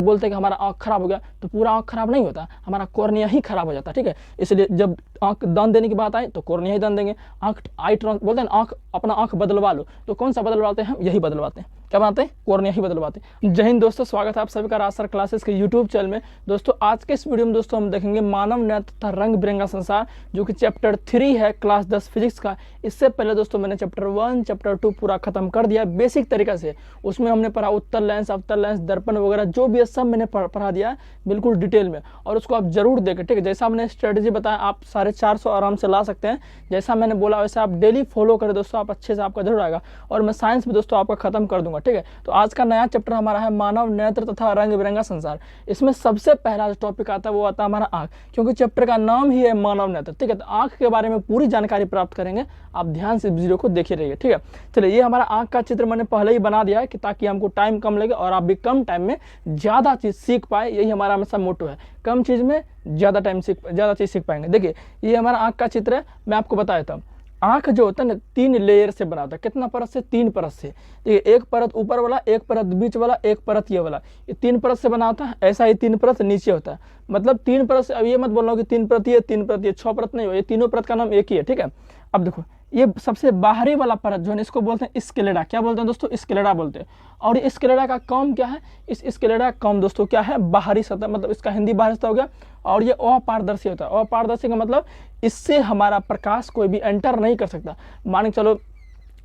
बोलते हैं कि हमारा आँख खराब हो गया, तो पूरा आँख खराब नहीं होता, हमारा कॉर्निया ही खराब हो जाता है, ठीक है। इसलिए जब आँख दान देने की बात आए तो कॉर्निया ही दान देंगे। आँख आई बोलते हैं ना, आँख अपना आँख बदलवा लो, तो कौन सा बदलवाते हैं हम? यही बदलवाते हैं। क्या बनाते हैं? कॉर्निया ही बदलवाते हैं। जय हिंद दोस्तों, स्वागत है आप सभी का राज सर क्लासेस के यूट्यूब चैनल में। दोस्तों आज के इस वीडियो में दोस्तों हम देखेंगे मानव नैतिक तथा रंग बिरंगा संसार, जो कि चैप्टर 3 है क्लास 10 फिजिक्स का। इससे पहले दोस्तों मैंने चैप्टर 1 चैप्टर 2 पूरा खत्म कर दिया बेसिक तरीका से। उसमें हमने पढ़ा उत्तल लेंस, अवतल लेंस, दर्पण वगैरह जो भी है सब मैंने पढ़ा दिया बिल्कुल डिटेल में, और उसको आप जरूर देखें, ठीक है। जैसा मैंने स्ट्रेटेजी बताया आप 450 आराम से ला सकते हैं। जैसा मैंने बोला वैसे आप डेली फॉलो करें दोस्तों, आप अच्छे से आपका जरूर आएगा। और मैं साइंस भी दोस्तों आपका खत्म कर दूंगा, ठीक है। तो आज का नया चैप्टर हमारा है मानव नेत्र तथा रंग बिरंगा संसार। इसमें सबसे पहला जो टॉपिक आता है वो आता है हमारा आँख, क्योंकि चैप्टर का नाम ही है मानव नेत्र, ठीक है। तो आँख के बारे में पूरी जानकारी प्राप्त करेंगे, आप ध्यान से वीडियो को देखे रहिए, ठीक है। चलिए, ये हमारा आँख का चित्र मैंने पहले ही बना दिया है कि ताकि हमको टाइम कम लगे और आप भी कम टाइम में ज़्यादा चीज़ सीख पाए। यही हमारा हमेशा मोटो है, कम चीज़ में ज़्यादा चीज़ सीख पाएंगे। देखिए, ये हमारा आँख का चित्र है। मैं आपको बता देता हूँ, आँख जो होता है ना 3 लेयर से बना होता है। कितना परत से? 3 परत से। देखिए, एक परत ऊपर वाला, एक परत बीच वाला, एक परत ये वाला, ये 3 परत से बना होता है। ऐसा ही 3 परत नीचे होता है, मतलब 3 परत से। अब ये मत बोलना कि 3 परत ये 3 परत ये 6 परत नहीं हो, ये तीनों परत का नाम एक ही है, ठीक है। अब देखो, ये सबसे बाहरी वाला परत जो है इसको बोलते हैं स्क्लेरा। क्या बोलते हैं दोस्तों? स्क्लेरा बोलते हैं। और ये स्क्लेरा का काम क्या है? इस स्क्लेरा का काम दोस्तों क्या है? बाहरी सतह, मतलब इसका हिंदी बाहरी सतह हो गया। और ये अपारदर्शी होता है। अपारदर्शी का मतलब इससे हमारा प्रकाश कोई भी एंटर नहीं कर सकता। मान के चलो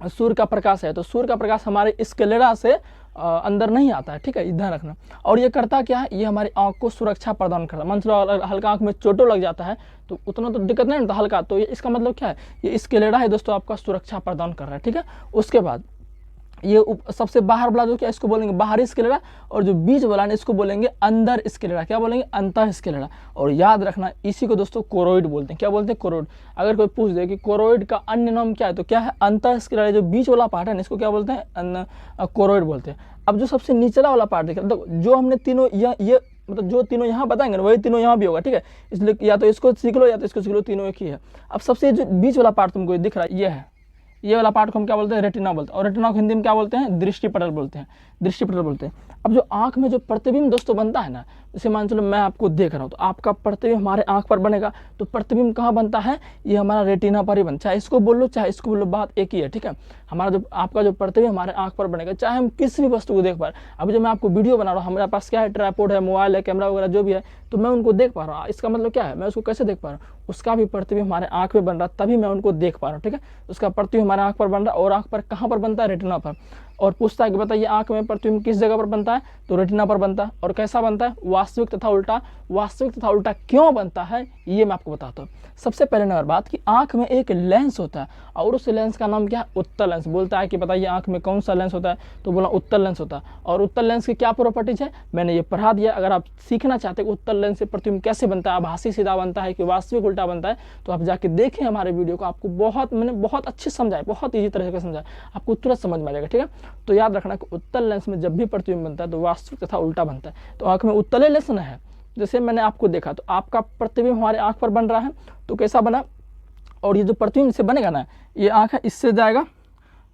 सूर्य का प्रकाश है, तो सूर्य का प्रकाश हमारे स्क्लेरा से अंदर नहीं आता है, ठीक है, ध्यान रखना। और ये करता क्या है? ये हमारी आँख को सुरक्षा प्रदान करता है। मान चलो हल्का आँख में चोटों लग जाता है तो उतना तो दिक्कत नहीं होता, हल्का, तो ये इसका मतलब क्या है? ये स्क्लेरा है दोस्तों, आपका सुरक्षा प्रदान कर रहा है, ठीक है। उसके बाद ये सबसे बाहर वाला जो क्या, इसको बोलेंगे बाहरी स्क्लेरा, और जो बीच वाला है इसको बोलेंगे अंदर स्क्लेरा। क्या बोलेंगे? अंतः स्क्लेरा। और याद रखना, इसी को दोस्तों कोरोइड बोलते हैं। क्या बोलते हैं? कोरोइड। अगर कोई पूछ दे कि कोरोइड का अन्य नाम क्या है, तो क्या है? अंतः स्क्लेरा। जो बीच वाला पार्ट है इसको क्या बोलते हैं? कोरोइड बोलते हैं। अब जो सबसे निचला वाला पार्ट दिख रहा है, तो जो हमने तीनों ये मतलब जो तीनों यहाँ बताएंगे ना वही तीनों यहाँ भी होगा, ठीक है। इसलिए या तो इसको सीख लो या तो इसको सीख लो, तीनों एक ही है। अब सबसे जो बीच वाला पार्ट तुमको दिख रहा है ये है, ये वाला पार्ट को हम क्या बोलते हैं? रेटिना बोलते हैं। और रेटिना को हिंदी में क्या बोलते हैं? दृष्टिपटल बोलते हैं। दृष्टिपटल बोलते हैं। अब जो आंख में जो प्रतिबिंब दोस्तों बनता है ना, जैसे मान चलो मैं आपको देख रहा हूँ तो आपका प्रतिबिंब हमारे आंख पर बनेगा। तो प्रतिबिंब कहाँ बनता है? ये हमारा रेटिना पर ही बनता है। चाहे इसको बोल लो चाहे इसको बोल लो, बात एक ही है, ठीक है। हमारा जो आपका जो प्रतिबिंब हमारे आंख पर बनेगा, चाहे हम किसी भी वस्तु को देख पा रहे हैं। अभी जो मैं आपको वीडियो बना रहा हूँ, हमारे पास क्या है? ट्राइपॉड है, मोबाइल है, कैमरा वगैरह जो भी है, तो मैं उनको देख पा रहा हूँ। इसका मतलब क्या है? मैं उसको कैसे देख पा रहा हूँ? उसका भी प्रतिबिंब हमारे आंख में बन रहा है, तभी मैं उनको देख पा रहा हूँ, ठीक है। उसका प्रतिबिंब हमारे आंख पर बन रहा है, और आंख पर कहाँ पर बनता है? रेटिना पर। और पूछता है कि बताइए आंख में प्रतिबिंब किस जगह पर बनता है? तो रेटिना पर बनता है। और कैसा बनता है? वास्तविक तथा उल्टा। वास्तविक तथा उल्टा क्यों बनता है ये मैं आपको बताता हूँ। सबसे पहले नंबर बात कि आंख में एक लेंस होता है, और उस लेंस का नाम क्या है? उत्तल लेंस। बोलता है कि बताइए आंख में कौन सा लेंस होता है? तो बोला उत्तल लेंस होता है। और उत्तल लेंस की क्या प्रॉपर्टीज है मैंने ये पढ़ा दिया। अगर आप सीखना चाहते हैं उत्तल लेंस से प्रतिबिंब कैसे बनता है, आभासी सीधा बनता है कि वास्तविक उल्टा बनता है, तो आप जाके देखें हमारे वीडियो को। आपको मैंने बहुत अच्छे समझाया, बहुत ईजी तरह से समझाया, आपको तुरंत समझ में आ जाएगा, ठीक है। तो याद रखना कि उत्तल लेंस में जब भी प्रतिबिंब बनता है तो वास्तविक तथा उल्टा बनता है। तो आंख में उत्तल लेंस न है, जैसे मैंने आपको देखा, तो आपका प्रतिबिंब हमारे आंख पर बन रहा है, तो कैसा बना? और ये जो प्रतिबिंब से बनेगा ना, ये आंख है, इससे जाएगा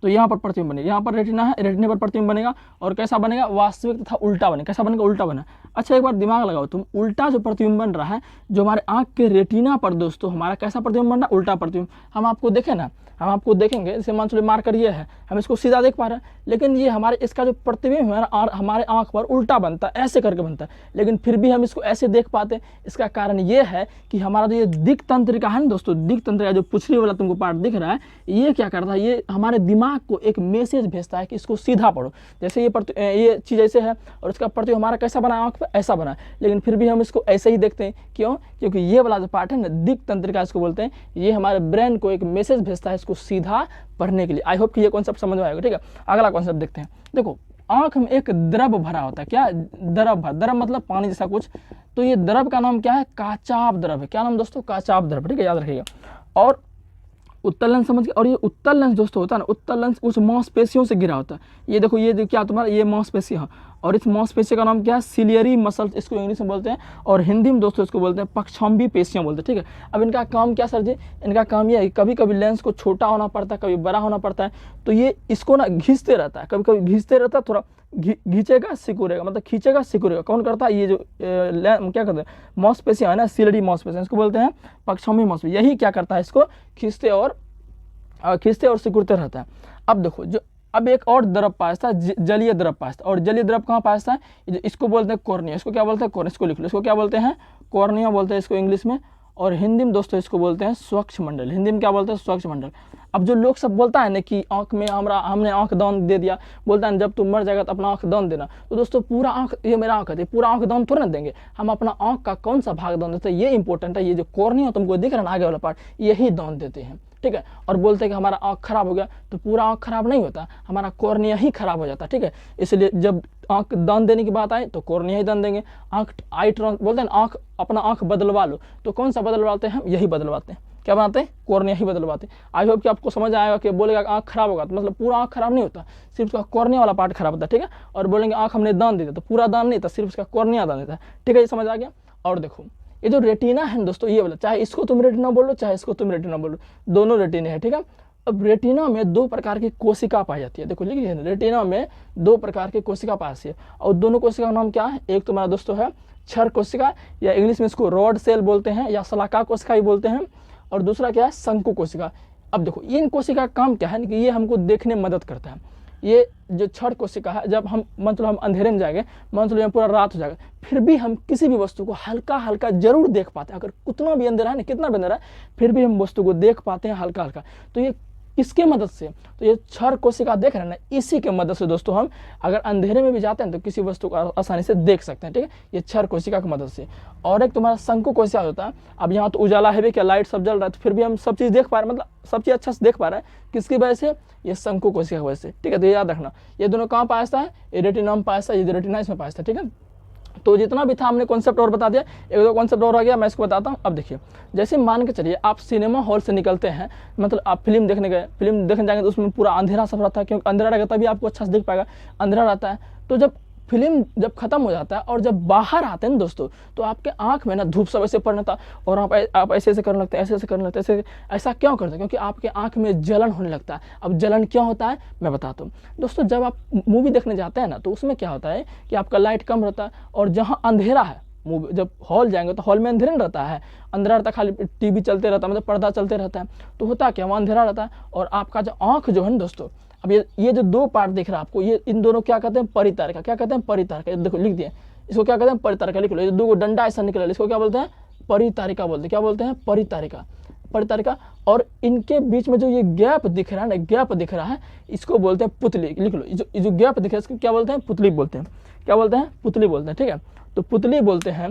तो यहाँ पर प्रतिबिंब बनेगा। यहाँ पर रेटिना है, रेटिना पर प्रतिबिंब बनेगा। और कैसा बनेगा? वास्तविक तथा उल्टा बनेगा। कैसा बनेगा? उल्टा बना। अच्छा, एक बार दिमाग लगाओ तुम, उल्टा जो प्रतिबिंब बन रहा है, जो हमारे आंख के रेटिना पर दोस्तों हमारा कैसा प्रतिबिंब बन रहा है? उल्टा प्रतिबिंब। हम आपको देखें ना, हम आपको देखेंगे, जैसे मान चलो मार्कर ये है, हम इसको सीधा देख पा रहे हैं, लेकिन ये हमारे इसका जो प्रतिबिंब है हमारे आंख पर उल्टा बनता है, ऐसे करके बनता है, लेकिन फिर भी हम इसको ऐसे देख पाते हैं। इसका कारण ये है कि हमारा जो ये दिक् तंत्रिका है ना दोस्तों, दिक् तंत्रिका जो पुछड़ी वाला तुमको पार्ट दिख रहा है, ये क्या करता है? ये हमारे दिमाग को एक मैसेज भेजता है कि इसको सीधा पढ़ो। जैसे ये चीज़ ऐसे है, और इसका प्रतिबिंब हमारा कैसा बना? आंख पर ऐसा बना, लेकिन फिर भी हम इसको ऐसे ही देखते हैं। क्यों? क्योंकि ये वाला जो पार्ट है ना, दिक् तंत्रिका इसको बोलते हैं, ये हमारे ब्रेन को एक मैसेज भेजता है इसको सीधा पढ़ने के लिए। आई होप कि ये कॉन्सेप्ट समझ में आएगा, ठीक है। अगला कॉन्सेप्ट देखते हैं। देखो, आंख में एक द्रव भरा होता है। क्या? द्रव। द्रव मतलब पानी जैसा कुछ। तो ये द्रव का नाम क्या है? काचाभ द्रव है। क्या नाम दोस्तों? काचाभ द्रव, ठीक है, याद रखिएगा। और उत्तल लेंस समझ के, और ये उत्तल लेंस दोस्तों होता है ना, उत्तल लेंस उस मांसपेशियों से घिरा होता है। ये देखो, ये क्या तुम्हारा? ये मांसपेशी है। और इस मांसपेशी का नाम क्या है, सिलियरी मसल्स इसको इंग्लिश में बोलते हैं, और हिंदी में दोस्तों इसको बोलते हैं पक्षाम्बी पेशियां बोलते हैं, ठीक है। अब इनका काम क्या सर जी, इनका काम ये है कभी कभी लेंस को छोटा होना पड़ता है, कभी बड़ा होना पड़ता है, तो ये इसको ना घिसते रहता है, कभी कभी घिसते रहता है, थोड़ा घींचेगा सिकुड़ेगा, मतलब खींचेगा सिकुड़ेगा, कौन करता है, ये जो क्या कहते हैं मांसपेशियां है ना, सिलियरी मांसपेशियां इसको बोलते हैं पक्षाम्बी मांसपेशी, यही क्या करता है, इसको खींचते और सिकुड़ते रहता है। अब देखो जो अब एक और द्रव पाया था, जलीय द्रव पाया था, और जलीय द्रव कहाँ पाया था, इसको बोलते हैं कॉर्निया, इसको क्या बोलते हैं कॉर्निया, इसको लिख लो, इसको क्या बोलते हैं कॉर्निया बोलते हैं इसको इंग्लिश में, और हिंदी में दोस्तों इसको बोलते हैं स्वच्छ मंडल, हिंदी में क्या बोलते हैं स्वच्छ मंडल। अब जो लोग सब बोलता है ना कि आँख में हमने आँख दान दे दिया, बोलता है जब तुम मर जाएगा तो अपना आँख दान देना, तो दोस्तों पूरा आँख, ये मेरा आँख है, पूरा आँख दान थोड़ा ना देंगे, हम अपना आँख का कौन सा भाग दान देते हैं, ये इंपॉर्टेंट है। ये जो कॉर्निया तुमको दिख रहा है ना आगे वाला पार्ट, यही दान देते हैं, ठीक है। और बोलते हैं कि हमारा आँख खराब हो गया, तो पूरा आँख खराब नहीं होता, हमारा कॉर्निया ही खराब हो जाता है, ठीक है। इसलिए जब आँख दान देने की बात आए तो कॉर्निया ही दान देंगे। बोलते हैं आँख, अपना आँख बदलवा लो, तो कौन सा बदलवाते हैं हम, यही बदलवाते हैं, क्या बनाते हैं कॉर्निया ही बदलवाते हैं। आई होप कि आपको समझ आएगा कि बोलेगा आँख खराब होगा तो मतलब पूरा आँख खराब नहीं होता, सिर्फ उसका कॉर्निया वाला पार्ट खराब होता है, ठीक है। और बोलेंगे आँख हमने दान दे दिया, तो पूरा दान नहीं था, सिर्फ उसका कॉर्निया दान देता है, ठीक है, ये समझ आ गया। और देखो ये जो रेटिना है दोस्तों, ये वाला, चाहे इसको तुम रेटिना बोलो चाहे इसको तुम रेटिना बोलो, दोनों रेटिने हैं, ठीक है। अब रेटिना में दो प्रकार की कोशिका पाई जाती है, देखो लिख लीजिए, रेटिना में दो प्रकार की कोशिका पाई जाती है, और दोनों कोशिका का नाम क्या है, एक तुम्हारा दोस्तों है क्षर कोशिका, या इंग्लिश में इसको रॉड सेल बोलते हैं, या शलाका कोशिका भी बोलते हैं, और दूसरा क्या है शंकु कोशिका। अब देखो इन कोशिका का काम क्या है कि ये हमको देखने में मदद करता है। ये जो क्षर कोशिका है, जब हम मतलब हम अंधेरे में जाएंगे, मतलब पूरा रात हो जाएगा, फिर भी हम किसी भी वस्तु को हल्का हल्का जरूर देख पाते हैं, अगर कितना भी अंधेरा है ना, कितना भी अंधेरा है, फिर भी हम वस्तु को देख पाते हैं हल्का हल्का। तो ये किसके मदद से, तो ये क्षर कोशिका देख रहे हैं ना, इसी के मदद से दोस्तों हम अगर अंधेरे में भी जाते हैं तो किसी वस्तु को आसानी से देख सकते हैं, ठीक है, ये क्षर कोशिका की मदद से। और एक तुम्हारा शंकु कोशिका होता है, अब यहाँ तो उजाला है भी क्या, लाइट सब जल रहा है, तो फिर भी हम सब चीज़ देख पा रहे हैं, मतलब सब चीज़ अच्छा से देख पा रहे हैं, किसकी वजह से, ये शंकु कोशिका की वजह से, ठीक है। तो याद रखना ये दोनों कहाँ पाया था, ये रेटिना में पाया था, ये रेटिना इसमें पाया था, ठीक है। तो जितना भी था हमने कॉन्सेप्ट और बता दिया, एक दो कॉन्सेप्ट और आ गया, मैं इसको बताता हूँ। अब देखिए, जैसे मान के चलिए आप सिनेमा हॉल से निकलते हैं, मतलब आप फिल्म देखने गए, फिल्म देखने जाएंगे तो उसमें पूरा अंधेरा सब रहता है, क्योंकि अंधेरा रहेगा तभी आपको अच्छा से दिख पाएगा, अंधेरा रहता है। तो जब फिल्म जब खत्म हो जाता है और जब बाहर आते हैं दोस्तों, तो आपके आंख में ना धूप सब ऐसे पड़ने लगता है, और आप ऐसे ऐसे करने लगते हैं, ऐसे ऐसे करने लगते हैं, ऐसा क्यों करते हैं, क्योंकि आपके आंख में जलन होने लगता है। अब जलन क्यों होता है मैं बताता हूँ दोस्तों, जब आप मूवी देखने जाते हैं ना, तो उसमें क्या होता है कि आपका लाइट कम रहता है, और जहाँ अंधेरा है, मूवी जब हॉल जाएंगे तो हॉल में अंधेरा नहीं रहता है, अंधेरा रहता, खाली टीवी चलते रहता है, मतलब पर्दा चलते रहता है, तो होता क्या वहाँ अंधेरा रहता है, और आपका जो आँख जो है ना दोस्तों, अब ये जो दो पार्ट दिख रहा है आपको, ये इन दोनों क्या कहते हैं परितारिका, क्या कहते हैं परितारिका, देखो लिख दिए, इसको क्या कहते हैं परितारिका, लिख लो, ये दो डंडा ऐसा निकला, इसको क्या बोलते हैं परितारिका बोलते हैं, क्या बोलते हैं परितारिका, परितारिका। और इनके बीच में जो ये गैप दिख रहा है ना, गैप दिख रहा है, इसको बोलते हैं पुतली, लिख लो, जो गैप दिख रहा है इसको क्या बोलते हैं पुतली बोलते हैं, क्या बोलते हैं पुतली बोलते हैं, ठीक है। तो पुतली बोलते हैं।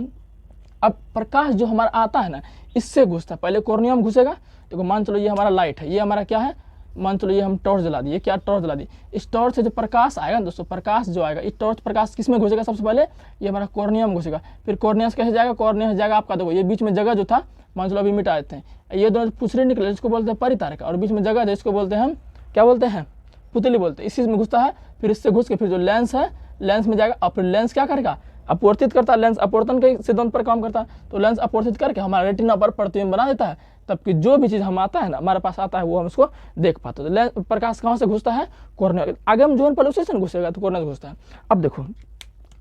अब प्रकाश जो हमारा आता है ना, इससे घुसता है, पहले कॉर्निया में घुसेगा, देखो मान चलो ये हमारा लाइट है, ये हमारा क्या है, मान चलो ये हम टॉर्च जला दिए, क्या टॉर्च जला दी, इस टॉर्च से जो प्रकाश आएगा दोस्तों, प्रकाश जो आएगा, इस टॉर्च प्रकाश किस में घुसेगा, सबसे पहले ये हमारा कॉर्निया में घुसेगा, फिर कॉर्निया से कैसे जाएगा, कॉर्निया से जाएगा आपका, देखो ये बीच में जगह जो था, मान चलो अभी मिटा देते हैं, ये दोनों पुछड़े निकले, इसको बोलते हैं परितारिका, और बीच में जगह है इसको बोलते हैं हम क्या बोलते हैं पुतली बोलते हैं। इसी में घुसता है, फिर इससे घुस के फिर जो लेंस है, लेंस में जाएगा, और फिर लेंस क्या करेगा, अपवर्तित करता है, लेंस अपवर्तन के सिद्धांत पर काम करता है, तो लेंस अपवर्तित करके हमारा रेटिना पर प्रतिबिंब बना देता है, तब कि जो भी चीज़ हम आता है ना, हमारे पास आता है, वो हम उसको देख पाते हैं। तो प्रकाश कहाँ से घुसता है, कॉर्निया, आगे हम जोन पर उसी से घुसेगा तो कॉर्निया से घुसता है। अब देखो,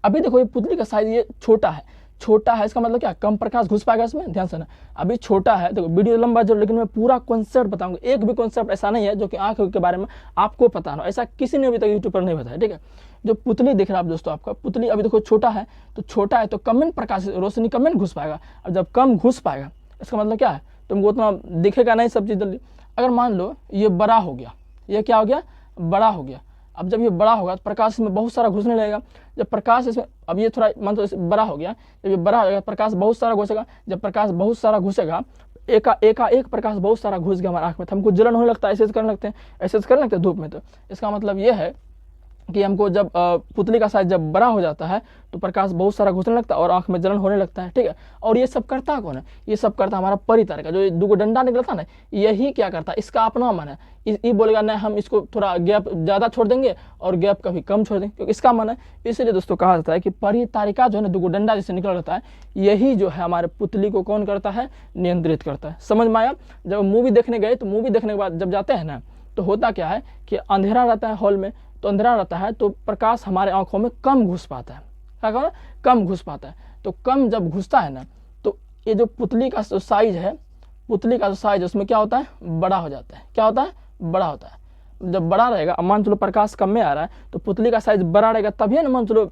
अभी देखो ये पुतली का साइज ये छोटा है, छोटा है, इसका मतलब क्या, कम प्रकाश घुस पाएगा इसमें, ध्यान से ना, अभी छोटा है, देखो वीडियो लंबा जो, लेकिन मैं पूरा कॉन्सेप्ट बताऊंगा, एक भी कॉन्सेप्ट ऐसा नहीं है जो कि आंख के बारे में आपको पता ना, ऐसा किसी ने अभी तक यूट्यूब पर नहीं बताया, ठीक है। जो पुतली दिख रहा है आप दोस्तों, आपका पुतली अभी देखो छोटा है, तो छोटा है तो कम प्रकाश रोशनी कम घुस पाएगा, और जब कम घुस पाएगा इसका मतलब क्या है, तुमको उतना दिखेगा नहीं सब चीज़ जल्दी। अगर मान लो ये बड़ा हो गया, ये क्या हो गया, बड़ा हो गया, अब जब ये बड़ा होगा तो प्रकाश इसमें बहुत सारा घुसने लगेगा, जब प्रकाश इसमें, अब ये थोड़ा मान लो बड़ा हो गया, जब ये बड़ा हो जाएगा प्रकाश बहुत सारा घुसेगा, जब प्रकाश बहुत सारा घुसेगा, एक प्रकाश बहुत सारा घुस गया हमारे आँख में, तो हमको जलन होने लगता है, ऐसे करने लगते हैं, ऐसे करने लगते हैं धूप में, तो इसका मतलब ये है कि हमको जब पुतली का साइज जब बड़ा हो जाता है तो प्रकाश बहुत सारा घुसने लगता है और आंख में जलन होने लगता है, ठीक है। और ये सब करता कौन है? ये सब करता हमारा परितारिका, जो दो डंडा निकला था ना, यही क्या करता है, इसका अपना मन है। ये बोलेगा नहीं हम इसको थोड़ा गैप ज़्यादा छोड़ देंगे और गैप कभी कम छोड़ देंगे, क्योंकि इसका मन है। इसलिए दोस्तों कहा जाता है कि परितारिका जो है ना, दो डंडा जैसे निकल रहता है, यही जो है हमारे पुतली को कौन करता है? नियंत्रित करता है। समझ में आया? जब मूवी देखने गए तो मूवी देखने के बाद जब जाते हैं ना, तो होता क्या है कि अंधेरा रहता है हॉल में, तो अंधेरा रहता है तो प्रकाश हमारे आंखों में कम घुस पाता है। क्या कहना? कम घुस पाता है। तो कम जब घुसता है ना, तो ये जो पुतली का जो साइज है, पुतली का जो साइज उसमें क्या होता है? बड़ा हो जाता है। क्या होता है? बड़ा होता है। जब बड़ा रहेगा, अब मान चलो प्रकाश कम में आ रहा है तो पुतली का साइज बड़ा रहेगा, तभी है ना, मान चलो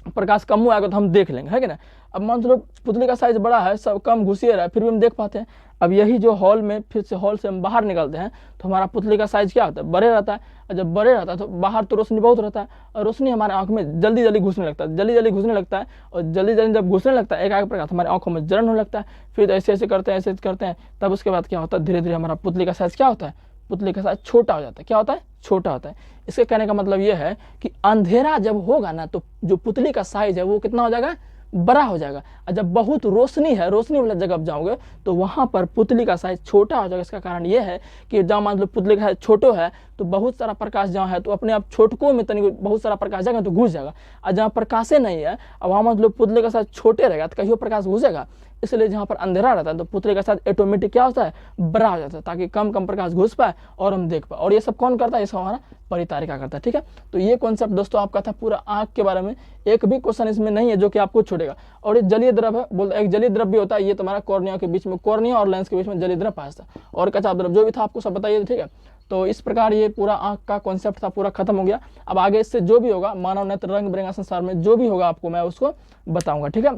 प्रकाश कम आएगा तो हम देख लेंगे, है कि ना। अब मान चलो पुतली का साइज बड़ा है, सब कम घुसिए रहा है, फिर भी हम देख पाते हैं। अब यही जो हॉल में, फिर से हॉल से हम बाहर निकलते हैं तो हमारा पुतली का साइज क्या होता है? बड़े रहता है। और जब बड़े रहता है तो बाहर तो रोशनी बहुत रहता है, और रोशनी हमारे आंख में जल्दी जल्दी घुसने लगता है, जल्दी जल्दी घुसने लगता है। और जल्दी जल्दी जब घुसने लगता है, एक प्रकाश हमारे आंखों में जलन होने लगता है। फिर ऐसे ऐसे करते हैं, ऐसे करते हैं, तब उसके बाद क्या होता है? धीरे धीरे हमारा पुतली का साइज क्या होता है? पुतली का साइज छोटा हो जाता है। क्या होता है? छोटा होता है। इसके कहने का मतलब यह है कि अंधेरा जब होगा ना, तो जो पुतली का साइज है वो कितना हो जाएगा? बड़ा हो जाएगा। और जब बहुत रोशनी है, रोशनी वाला जगह आप जाओगे तो वहां पर पुतली का साइज छोटा हो जाएगा। इसका कारण यह है कि जहाँ मान लो पुतली का साइज छोटो है तो बहुत सारा प्रकाश जहाँ है तो अपने आप छोटकों में तनिक बहुत सारा प्रकाश जाएगा तो घुस जाएगा। और जहाँ प्रकाशे नहीं है, अब वहाँ मान लो पुतली का साइज छोटे रहेगा तो कहीं प्रकाश घुसेगा। इसलिए जहाँ पर अंधेरा रहता है तो पुतली का साइज ऑटोमेटिक क्या होता है? बड़ा हो जाता है, ताकि कम कम प्रकाश घुस पाए और हम देख पाए। और ये सब कौन करता है? ये सब हमारा परितारिका करता है, ठीक है। तो ये कॉन्सेप्ट दोस्तों आपका था पूरा आंख के बारे में। एक भी क्वेश्चन इसमें नहीं है जो कि आपको छोड़ेगा। और ये जलीय द्रव है, बोलते एक जलीय द्रव भी होता है। ये तुम्हारा कॉर्निया के बीच में, कॉर्निया और लेंस के बीच में जलीय द्रव पास था, और कच्चा द्रव जो भी था आपको सब बताइए, ठीक है। तो इस प्रकार ये पूरा आंख का कॉन्सेप्ट था, पूरा खत्म हो गया। अब आगे इससे जो भी होगा, मानव नेत्र, रंग बिरंगा संसार में जो भी होगा आपको मैं उसको बताऊंगा, ठीक है।